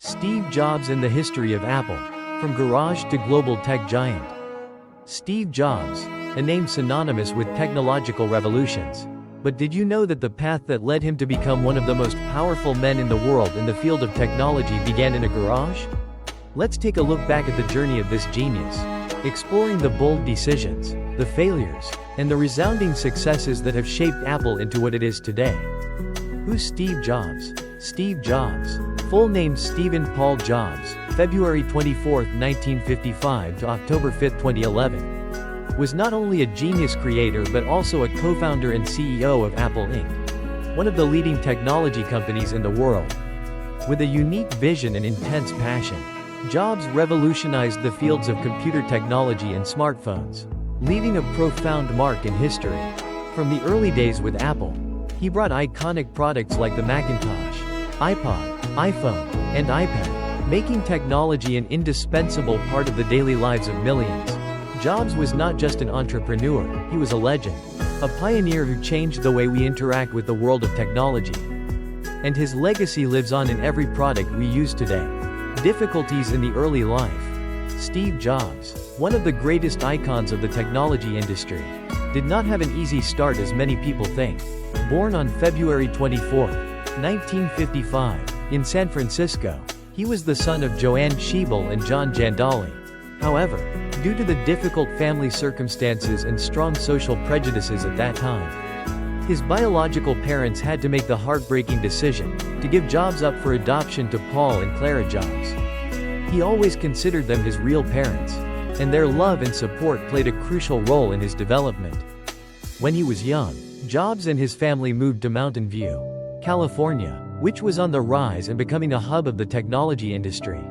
Steve Jobs and the history of Apple, from garage to global tech giant. Steve Jobs, a name synonymous with technological revolutions. But did you know that the path that led him to become one of the most powerful men in the world in the field of technology began in a garage? Let's take a look back at the journey of this genius, exploring the bold decisions, the failures, and the resounding successes that have shaped Apple into what it is today. Who's Steve Jobs? Steve Jobs, full name Stephen Paul Jobs, February 24, 1955 to October 5, 2011, was not only a genius creator but also a co-founder and CEO of Apple Inc., one of the leading technology companies in the world. With a unique vision and intense passion, Jobs revolutionized the fields of computer technology and smartphones, leaving a profound mark in history. From the early days with Apple, he brought iconic products like the Macintosh, iPod, iPhone, and iPad, making technology an indispensable part of the daily lives of millions. Jobs was not just an entrepreneur, he was a legend, a pioneer who changed the way we interact with the world of technology. And his legacy lives on in every product we use today. Difficulties in the early life. Steve Jobs, one of the greatest icons of the technology industry, did not have an easy start as many people think. Born on February 24, 1955, in San Francisco, he was the son of Joanne Schiebel and John Jandali. However, due to the difficult family circumstances and strong social prejudices at that time, his biological parents had to make the heartbreaking decision to give Jobs up for adoption to Paul and Clara Jobs. He always considered them his real parents, and their love and support played a crucial role in his development. When he was young, Jobs and his family moved to Mountain View, California, which was on the rise and becoming a hub of the technology industry.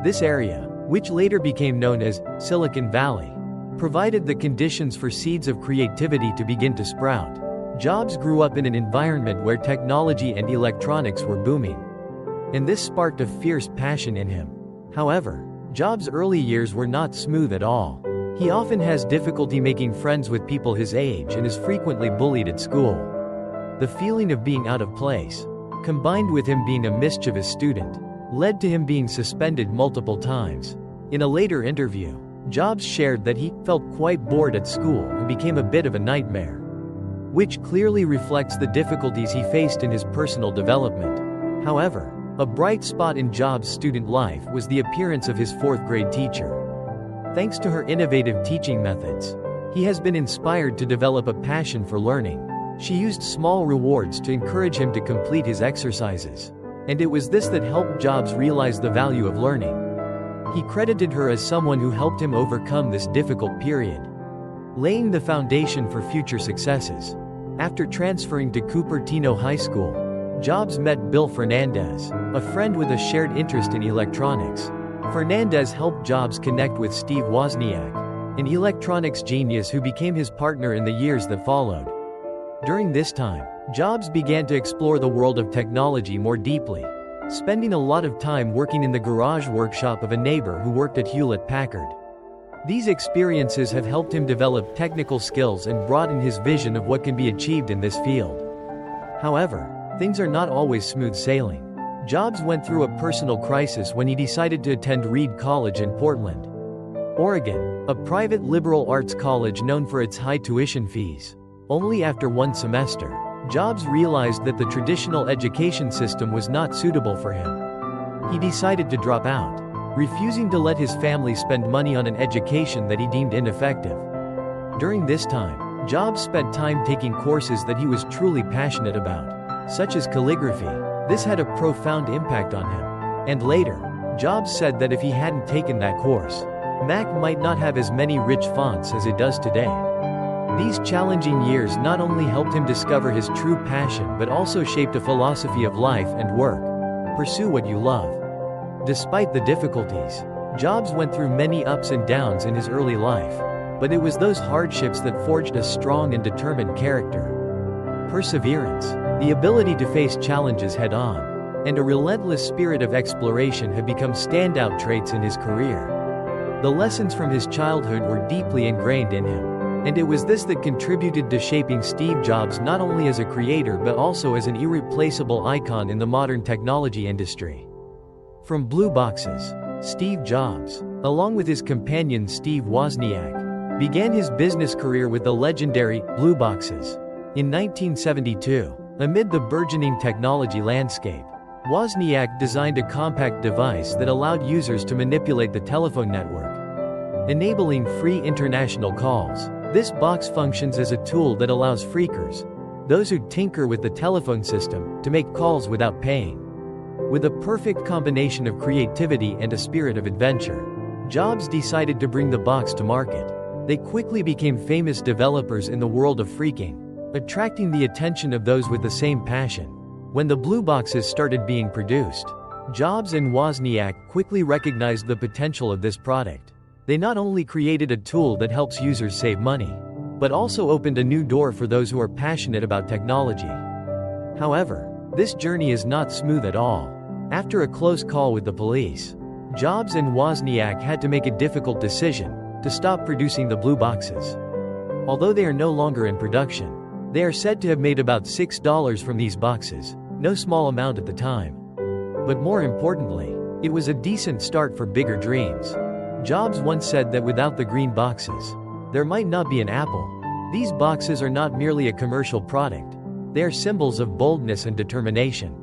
This area, which later became known as Silicon Valley, provided the conditions for seeds of creativity to begin to sprout. Jobs grew up in an environment where technology and electronics were booming, and this sparked a fierce passion in him. However, Jobs' early years were not smooth at all. He often has difficulty making friends with people his age and is frequently bullied at school. The feeling of being out of place, combined with him being a mischievous student, led to him being suspended multiple times. In a later interview, Jobs shared that he felt quite bored at school and became a bit of a nightmare, which clearly reflects the difficulties he faced in his personal development. However, a bright spot in Jobs' student life was the appearance of his fourth-grade teacher. Thanks to her innovative teaching methods, he has been inspired to develop a passion for learning. She used small rewards to encourage him to complete his exercises, and it was this that helped Jobs realize the value of learning. He credited her as someone who helped him overcome this difficult period, laying the foundation for future successes. After transferring to Cupertino High School, Jobs met Bill Fernandez, a friend with a shared interest in electronics. Fernandez helped Jobs connect with Steve Wozniak, an electronics genius who became his partner in the years that followed. During this time, Jobs began to explore the world of technology more deeply, spending a lot of time working in the garage workshop of a neighbor who worked at Hewlett-Packard. These experiences have helped him develop technical skills and broaden his vision of what can be achieved in this field. However, things are not always smooth sailing. Jobs went through a personal crisis when he decided to attend Reed College in Portland, Oregon, a private liberal arts college known for its high tuition fees. Only after one semester, Jobs realized that the traditional education system was not suitable for him. He decided to drop out, refusing to let his family spend money on an education that he deemed ineffective. During this time, Jobs spent time taking courses that he was truly passionate about, such as calligraphy. This had a profound impact on him. And later, Jobs said that if he hadn't taken that course, Mac might not have as many rich fonts as it does today. These challenging years not only helped him discover his true passion but also shaped a philosophy of life and work. Pursue what you love. Despite the difficulties, Jobs went through many ups and downs in his early life, but it was those hardships that forged a strong and determined character. Perseverance, the ability to face challenges head-on, and a relentless spirit of exploration have become standout traits in his career. The lessons from his childhood were deeply ingrained in him, and it was this that contributed to shaping Steve Jobs not only as a creator but also as an irreplaceable icon in the modern technology industry. From blue boxes, Steve Jobs, along with his companion Steve Wozniak, began his business career with the legendary blue boxes. In 1972, amid the burgeoning technology landscape, Wozniak designed a compact device that allowed users to manipulate the telephone network, enabling free international calls. This box functions as a tool that allows freakers, those who tinker with the telephone system, to make calls without paying. With a perfect combination of creativity and a spirit of adventure, Jobs decided to bring the box to market. They quickly became famous developers in the world of freaking, attracting the attention of those with the same passion. When the blue boxes started being produced, Jobs and Wozniak quickly recognized the potential of this product. They not only created a tool that helps users save money, but also opened a new door for those who are passionate about technology. However, this journey is not smooth at all. After a close call with the police, Jobs and Wozniak had to make a difficult decision to stop producing the blue boxes. Although they are no longer in production, they are said to have made about $6 from these boxes, no small amount at the time. But more importantly, it was a decent start for bigger dreams. Jobs once said that without the green boxes, there might not be an Apple. These boxes are not merely a commercial product. They are symbols of boldness and determination,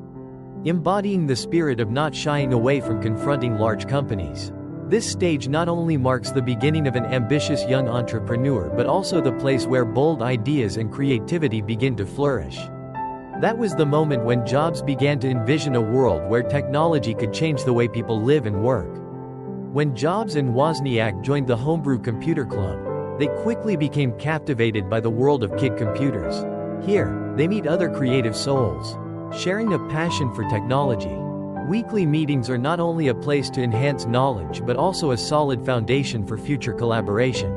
embodying the spirit of not shying away from confronting large companies. This stage not only marks the beginning of an ambitious young entrepreneur but also the place where bold ideas and creativity begin to flourish. That was the moment when Jobs began to envision a world where technology could change the way people live and work. When Jobs and Wozniak joined the Homebrew Computer Club, they quickly became captivated by the world of kid computers. Here, they meet other creative souls, sharing a passion for technology. Weekly meetings are not only a place to enhance knowledge but also a solid foundation for future collaboration.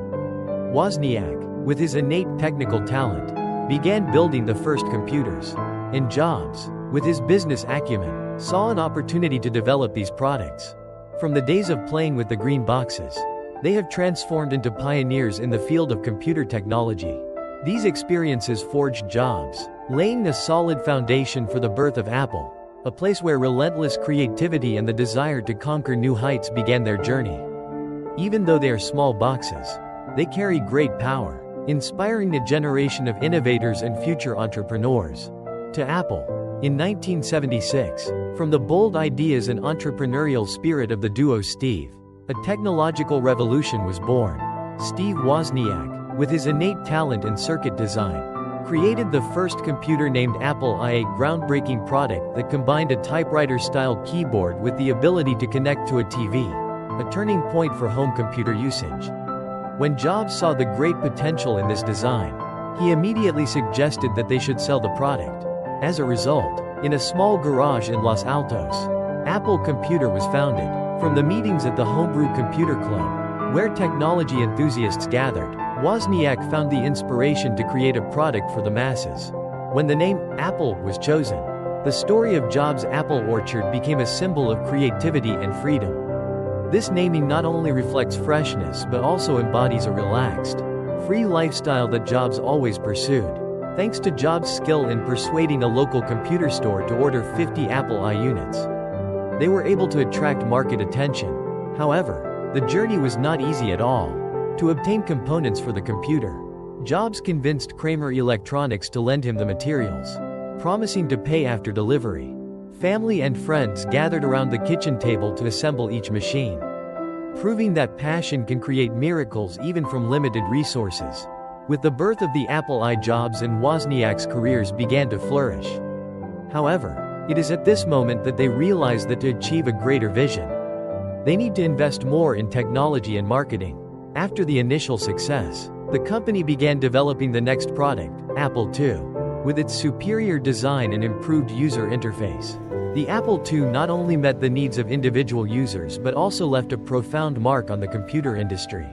Wozniak, with his innate technical talent, began building the first computers, and Jobs, with his business acumen, saw an opportunity to develop these products. From the days of playing with the green boxes, they have transformed into pioneers in the field of computer technology. These experiences forged Jobs, laying a solid foundation for the birth of Apple, a place where relentless creativity and the desire to conquer new heights began their journey. Even though they are small boxes, they carry great power, inspiring a generation of innovators and future entrepreneurs. To Apple, in 1976, from the bold ideas and entrepreneurial spirit of the duo Steve, a technological revolution was born. Steve Wozniak, with his innate talent in circuit design, created the first computer named Apple I, a groundbreaking product that combined a typewriter-style keyboard with the ability to connect to a TV, a turning point for home computer usage. When Jobs saw the great potential in this design, he immediately suggested that they should sell the product. As a result, in a small garage in Los Altos, Apple Computer was founded. From the meetings at the Homebrew Computer Club, where technology enthusiasts gathered, Wozniak found the inspiration to create a product for the masses. When the name Apple was chosen, the story of Jobs' apple orchard became a symbol of creativity and freedom. This naming not only reflects freshness but also embodies a relaxed, free lifestyle that Jobs always pursued. Thanks to Jobs' skill in persuading a local computer store to order 50 Apple I units, they were able to attract market attention. However, the journey was not easy at all. To obtain components for the computer, Jobs convinced Kramer Electronics to lend him the materials, promising to pay after delivery. Family and friends gathered around the kitchen table to assemble each machine, proving that passion can create miracles even from limited resources. With the birth of the Apple I, Jobs and Wozniak's careers began to flourish. However, it is at this moment that they realized that to achieve a greater vision, they need to invest more in technology and marketing. After the initial success, the company began developing the next product, Apple II. With its superior design and improved user interface, the Apple II not only met the needs of individual users but also left a profound mark on the computer industry.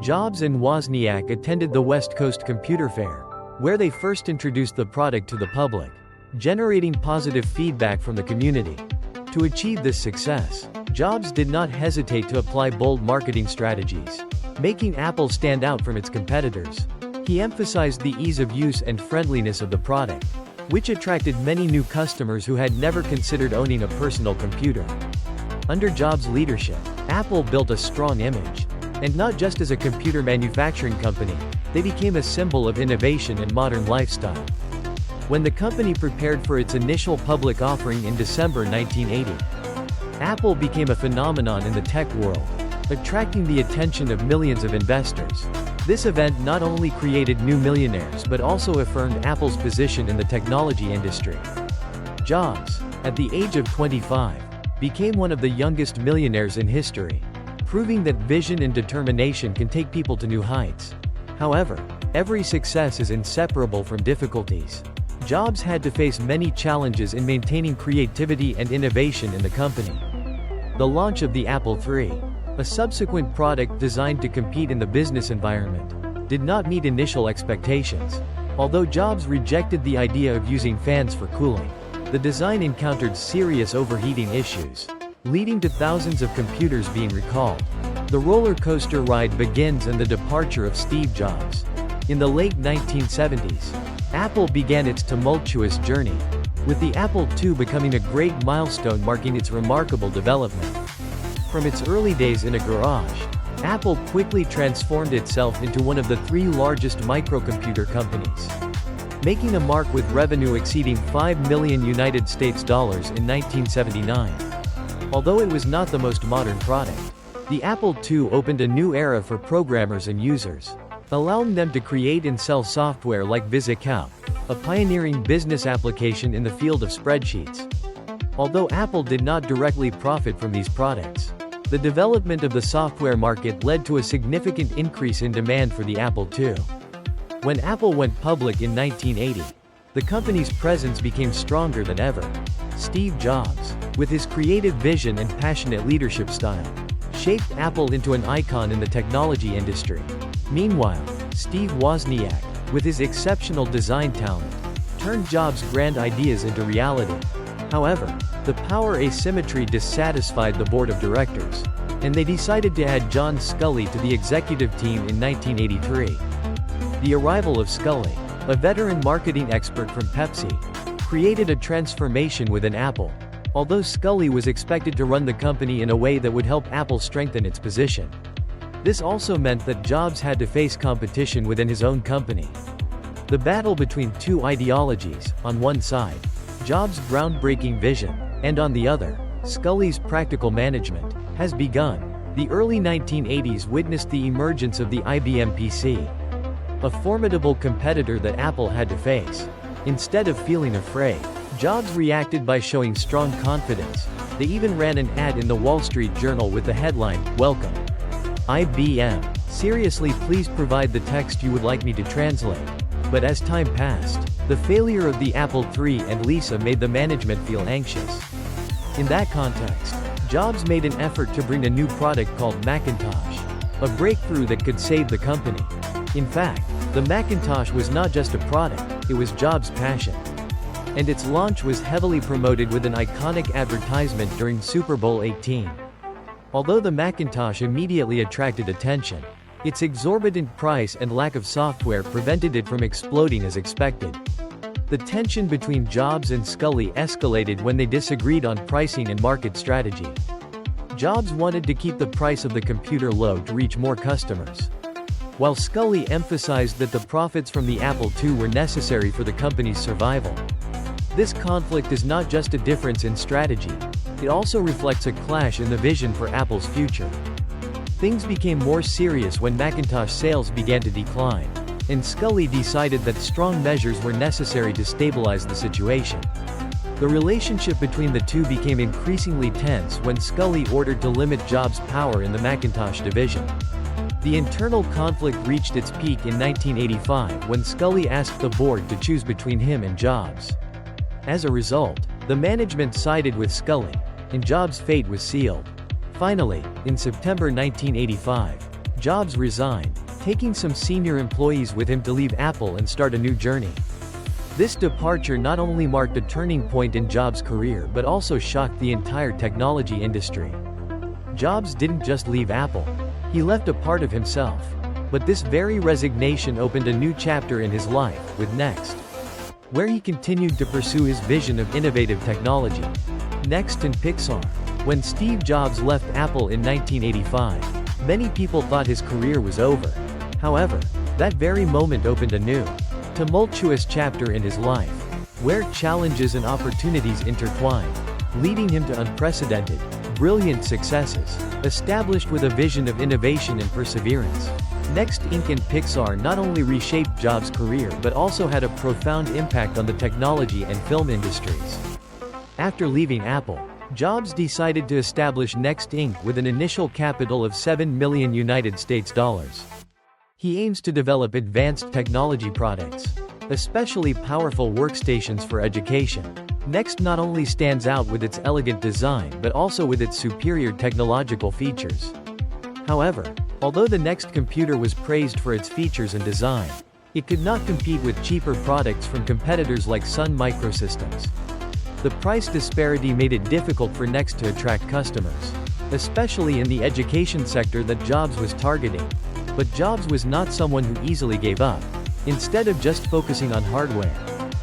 Jobs and Wozniak attended the West Coast Computer Fair, where they first introduced the product to the public, generating positive feedback from the community. To achieve this success, Jobs did not hesitate to apply bold marketing strategies, making Apple stand out from its competitors. He emphasized the ease of use and friendliness of the product, which attracted many new customers who had never considered owning a personal computer. Under Jobs' leadership, Apple built a strong image. And not just as a computer manufacturing company, they became a symbol of innovation and modern lifestyle. When the company prepared for its initial public offering in December 1980, Apple became a phenomenon in the tech world, attracting the attention of millions of investors. This event not only created new millionaires but also affirmed Apple's position in the technology industry. Jobs, at the age of 25, became one of the youngest millionaires in history, proving that vision and determination can take people to new heights. However, every success is inseparable from difficulties. Jobs had to face many challenges in maintaining creativity and innovation in the company. The launch of the Apple III, a subsequent product designed to compete in the business environment, did not meet initial expectations. Although Jobs rejected the idea of using fans for cooling, the design encountered serious overheating issues, leading to thousands of computers being recalled. The roller coaster ride begins and the departure of Steve Jobs. In the late 1970s, Apple began its tumultuous journey, with the Apple II becoming a great milestone marking its remarkable development. From its early days in a garage, Apple quickly transformed itself into one of the three largest microcomputer companies, making a mark with revenue exceeding $5 million in 1979. Although it was not the most modern product, the Apple II opened a new era for programmers and users, allowing them to create and sell software like VisiCalc, a pioneering business application in the field of spreadsheets. Although Apple did not directly profit from these products, the development of the software market led to a significant increase in demand for the Apple II. When Apple went public in 1980, the company's presence became stronger than ever. Steve Jobs, with his creative vision and passionate leadership style, shaped Apple into an icon in the technology industry. Meanwhile, Steve Wozniak, with his exceptional design talent, turned Jobs' grand ideas into reality. However, the power asymmetry dissatisfied the board of directors, and they decided to add John Sculley to the executive team in 1983. The arrival of Sculley, a veteran marketing expert from Pepsi, created a transformation within Apple. Although Sculley was expected to run the company in a way that would help Apple strengthen its position, this also meant that Jobs had to face competition within his own company. The battle between two ideologies, on one side, Jobs' groundbreaking vision, and on the other, Sculley's practical management, has begun. The early 1980s witnessed the emergence of the IBM PC, a formidable competitor that Apple had to face. Instead of feeling afraid, Jobs reacted by showing strong confidence. They even ran an ad in the Wall Street Journal with the headline, "Welcome, IBM. Seriously, please provide the text you would like me to translate." But as time passed, the failure of the Apple III and Lisa made the management feel anxious. In that context, Jobs made an effort to bring a new product called Macintosh, a breakthrough that could save the company. In fact, the Macintosh was not just a product, it was Jobs' passion. And its launch was heavily promoted with an iconic advertisement during Super Bowl XVIII. Although the Macintosh immediately attracted attention, its exorbitant price and lack of software prevented it from exploding as expected. The tension between Jobs and Sculley escalated when they disagreed on pricing and market strategy. Jobs wanted to keep the price of the computer low to reach more customers, while Sculley emphasized that the profits from the Apple II were necessary for the company's survival. This conflict is not just a difference in strategy, it also reflects a clash in the vision for Apple's future. Things became more serious when Macintosh sales began to decline, and Sculley decided that strong measures were necessary to stabilize the situation. The relationship between the two became increasingly tense when Sculley ordered to limit Jobs' power in the Macintosh division. The internal conflict reached its peak in 1985 when Sculley asked the board to choose between him and Jobs. As a result, the management sided with Sculley, and Jobs' fate was sealed. Finally, in September 1985, Jobs resigned, taking some senior employees with him to leave Apple and start a new journey. This departure not only marked a turning point in Jobs' career but also shocked the entire technology industry. Jobs didn't just leave Apple, he left a part of himself. But this very resignation opened a new chapter in his life, with Next, where he continued to pursue his vision of innovative technology. Next and Pixar. When Steve Jobs left Apple in 1985, many people thought his career was over. However, that very moment opened a new, tumultuous chapter in his life, where challenges and opportunities intertwined, leading him to unprecedented, brilliant successes, established with a vision of innovation and perseverance. Next Inc. and Pixar not only reshaped Jobs' career but also had a profound impact on the technology and film industries. After leaving Apple, Jobs decided to establish Next Inc. with an initial capital of $7 million United States dollars. He aims to develop advanced technology products, especially powerful workstations for education. Next not only stands out with its elegant design but also with its superior technological features. However, although the Next computer was praised for its features and design, it could not compete with cheaper products from competitors like Sun Microsystems. The price disparity made it difficult for Next to attract customers, especially in the education sector that Jobs was targeting. But Jobs was not someone who easily gave up. Instead of just focusing on hardware,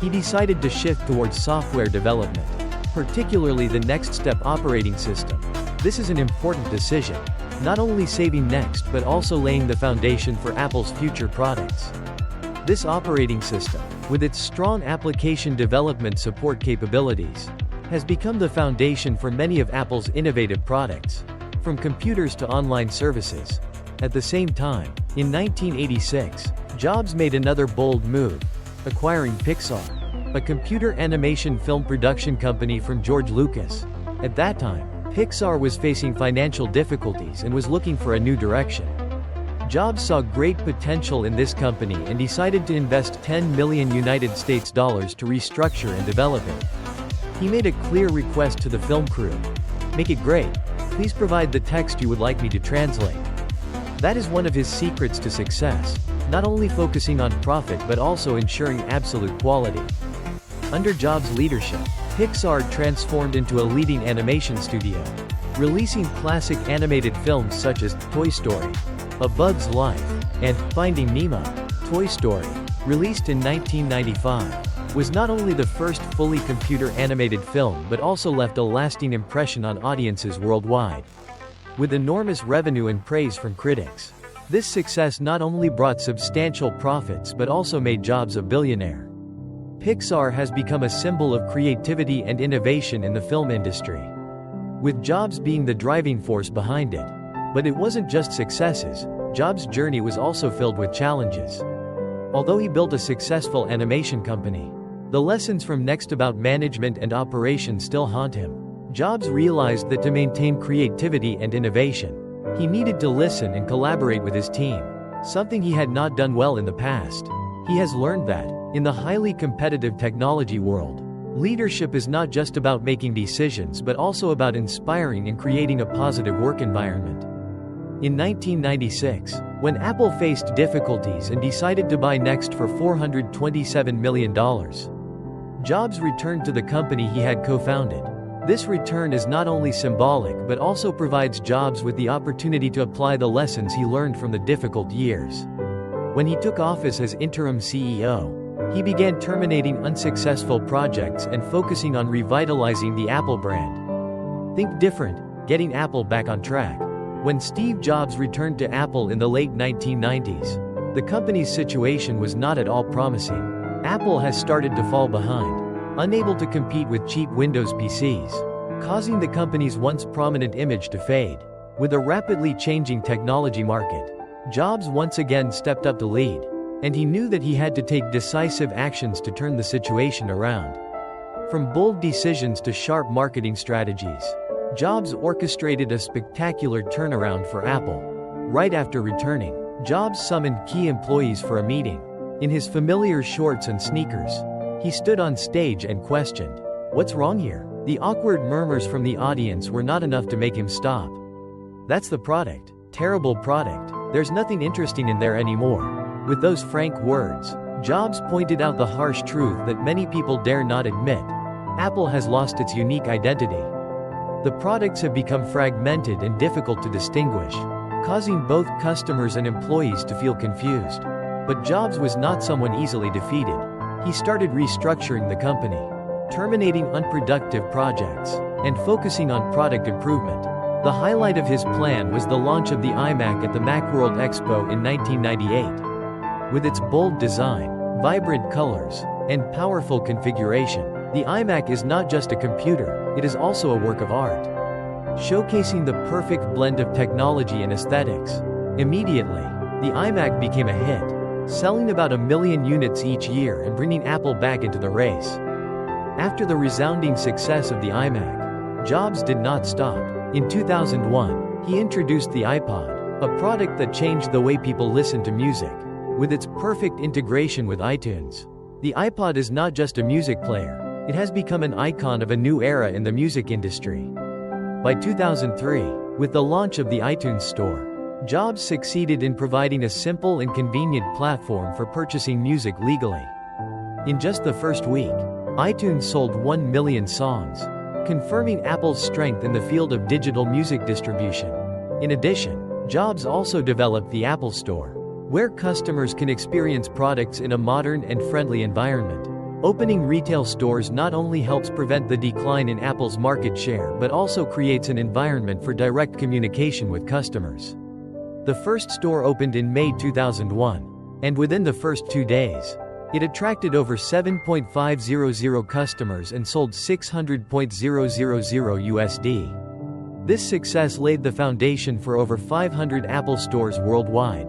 he decided to shift towards software development, particularly the Next Step operating system. This is an important decision, not only saving Next but also laying the foundation for Apple's future products. This operating system, with its strong application development support capabilities, has become the foundation for many of Apple's innovative products, from computers to online services. At the same time, in 1986, Jobs made another bold move, acquiring Pixar, a computer animation film production company from George Lucas. At that time, Pixar was facing financial difficulties and was looking for a new direction. Jobs saw great potential in this company and decided to invest $10 million United States dollars to restructure and develop it. He made a clear request to the film crew. "Make it great. Please provide the text you would like me to translate." That is one of his secrets to success, not only focusing on profit but also ensuring absolute quality. Under Jobs' leadership, Pixar transformed into a leading animation studio, releasing classic animated films such as Toy Story, A Bug's Life, and Finding Nemo. Toy Story, released in 1995, was not only the first fully computer-animated film but also left a lasting impression on audiences worldwide. With enormous revenue and praise from critics, this success not only brought substantial profits but also made Jobs a billionaire. Pixar has become a symbol of creativity and innovation in the film industry, with Jobs being the driving force behind it. But it wasn't just successes. Jobs' journey was also filled with challenges. Although he built a successful animation company, the lessons from Next about management and operation still haunt him. Jobs realized that to maintain creativity and innovation, he needed to listen and collaborate with his team, something he had not done well in the past. He has learned that, in the highly competitive technology world, leadership is not just about making decisions but also about inspiring and creating a positive work environment. In 1996, when Apple faced difficulties and decided to buy Next for $427 million, Jobs returned to the company he had co-founded. This return is not only symbolic but also provides Jobs with the opportunity to apply the lessons he learned from the difficult years. When he took office as interim CEO, he began terminating unsuccessful projects and focusing on revitalizing the Apple brand. Think different, getting Apple back on track. When Steve Jobs returned to Apple in the late 1990s, the company's situation was not at all promising. Apple has started to fall behind, unable to compete with cheap Windows PCs, causing the company's once prominent image to fade. With a rapidly changing technology market, Jobs once again stepped up to lead, and he knew that he had to take decisive actions to turn the situation around. From bold decisions to sharp marketing strategies, Jobs orchestrated a spectacular turnaround for Apple. Right after returning, Jobs summoned key employees for a meeting. In his familiar shorts and sneakers, he stood on stage and questioned, "What's wrong here?" The awkward murmurs from the audience were not enough to make him stop. "That's the product. Terrible product. There's nothing interesting in there anymore." With those frank words, Jobs pointed out the harsh truth that many people dare not admit. Apple has lost its unique identity. The products have become fragmented and difficult to distinguish, causing both customers and employees to feel confused. But Jobs was not someone easily defeated. He started restructuring the company, terminating unproductive projects, and focusing on product improvement. The highlight of his plan was the launch of the iMac at the Macworld Expo in 1998. With its bold design, vibrant colors, and powerful configuration, the iMac is not just a computer, it is also a work of art. Showcasing the perfect blend of technology and aesthetics. Immediately, the iMac became a hit, selling about 1 million units each year and bringing Apple back into the race. After the resounding success of the iMac, Jobs did not stop. In 2001, he introduced the iPod, a product that changed the way people listen to music. With its perfect integration with iTunes, the iPod is not just a music player, it has become an icon of a new era in the music industry. By 2003, with the launch of the iTunes Store, Jobs succeeded in providing a simple and convenient platform for purchasing music legally. In just the first week, iTunes sold 1 million songs, confirming Apple's strength in the field of digital music distribution. In addition, Jobs also developed the Apple Store, where customers can experience products in a modern and friendly environment. Opening retail stores not only helps prevent the decline in Apple's market share but also creates an environment for direct communication with customers. The first store opened in May 2001, and within the first 2 days, it attracted over 7.500 customers and sold $600,000 USD. This success laid the foundation for over 500 Apple stores worldwide,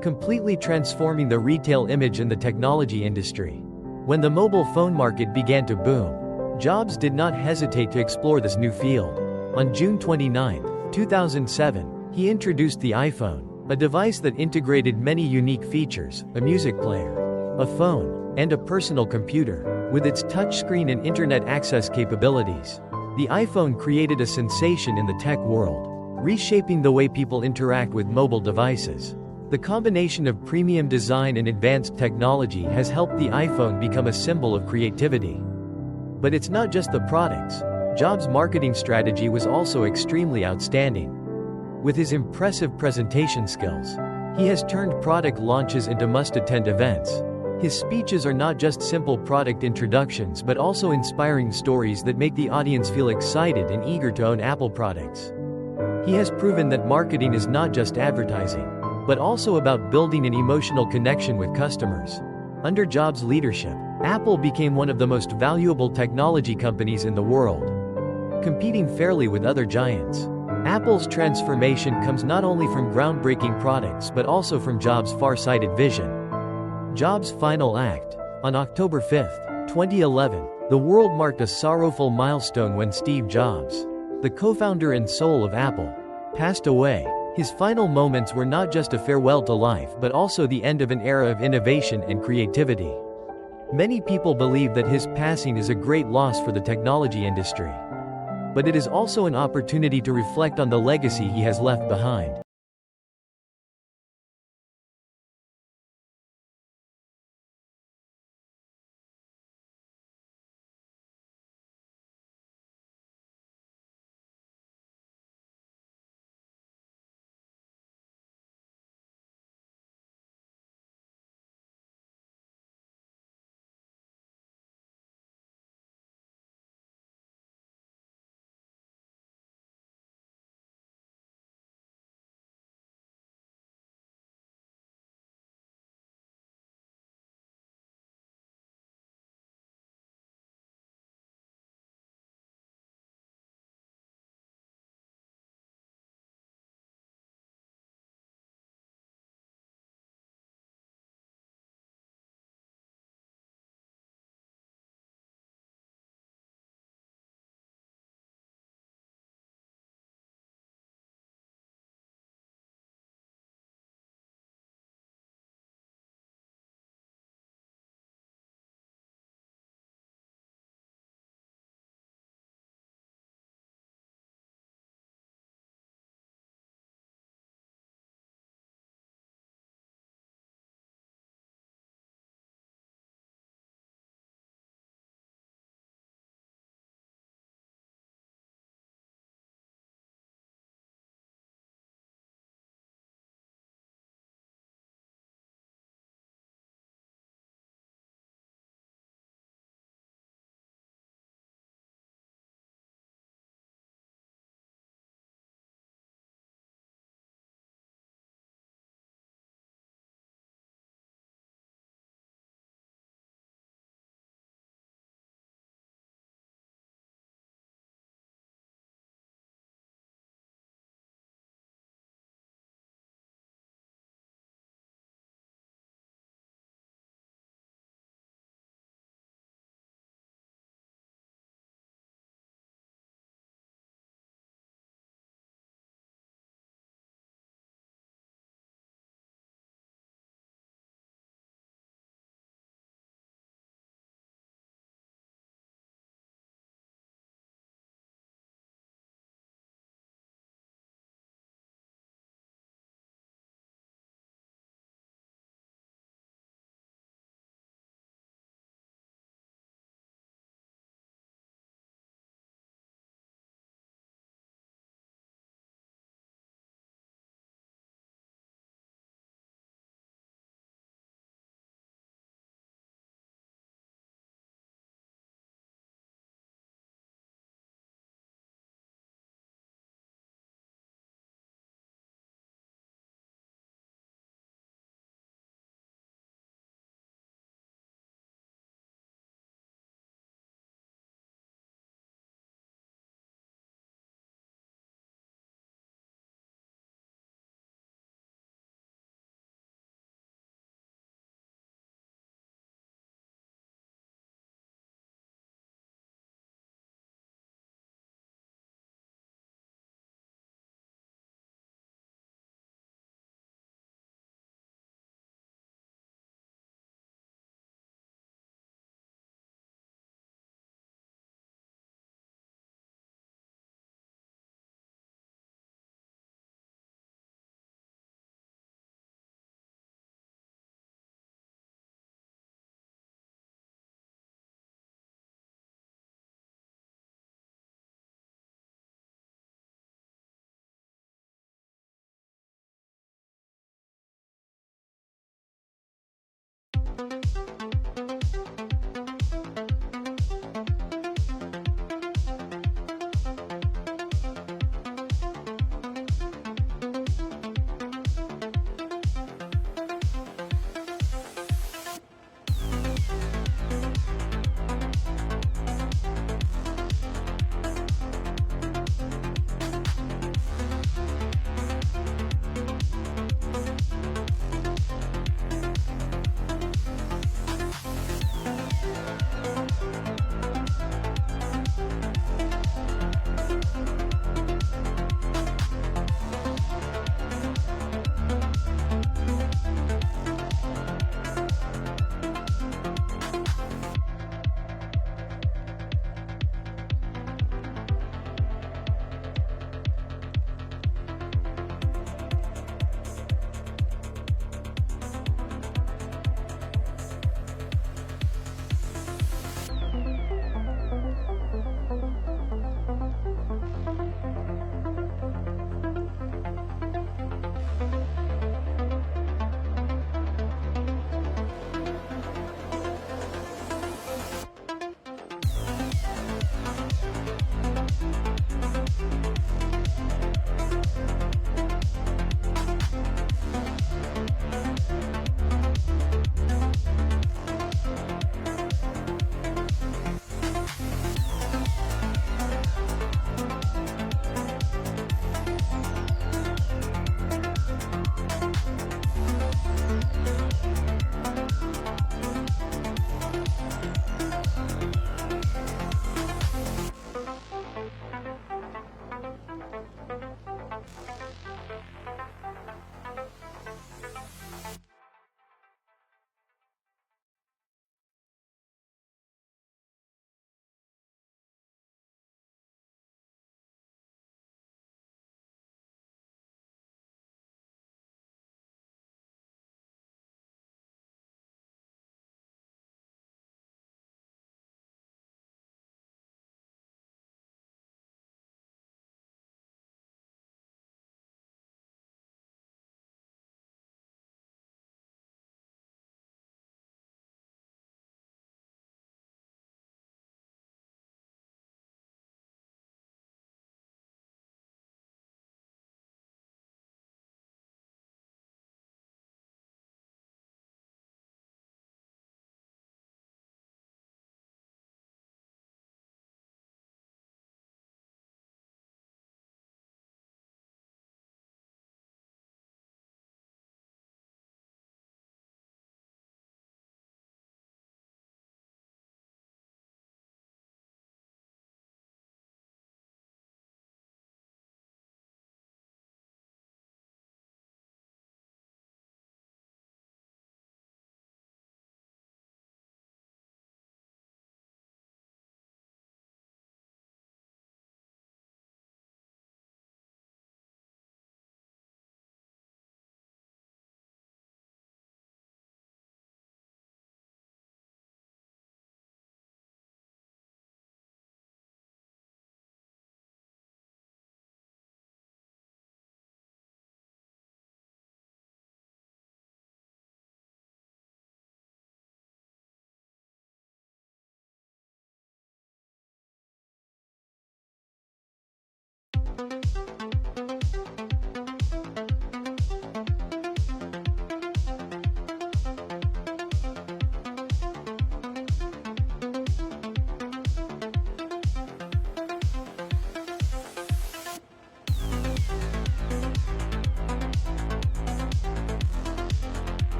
completely transforming the retail image in the technology industry. When the mobile phone market began to boom, Jobs did not hesitate to explore this new field. On June 29, 2007, he introduced the iPhone, a device that integrated many unique features: a music player, a phone, and a personal computer. With its touchscreen and internet access capabilities, the iPhone created a sensation in the tech world, reshaping the way people interact with mobile devices. The combination of premium design and advanced technology has helped the iPhone become a symbol of creativity. But it's not just the products. Jobs' marketing strategy was also extremely outstanding. With his impressive presentation skills, he has turned product launches into must-attend events. His speeches are not just simple product introductions but also inspiring stories that make the audience feel excited and eager to own Apple products. He has proven that marketing is not just advertising, but also about building an emotional connection with customers. Under Jobs' leadership, Apple became one of the most valuable technology companies in the world, competing fairly with other giants. Apple's transformation comes not only from groundbreaking products but also from Jobs' far-sighted vision. Jobs' final act. On October 5, 2011, the world marked a sorrowful milestone when Steve Jobs, the co-founder and soul of Apple, passed away. His final moments were not just a farewell to life but also the end of an era of innovation and creativity. Many people believe that his passing is a great loss for the technology industry. But it is also an opportunity to reflect on the legacy he has left behind.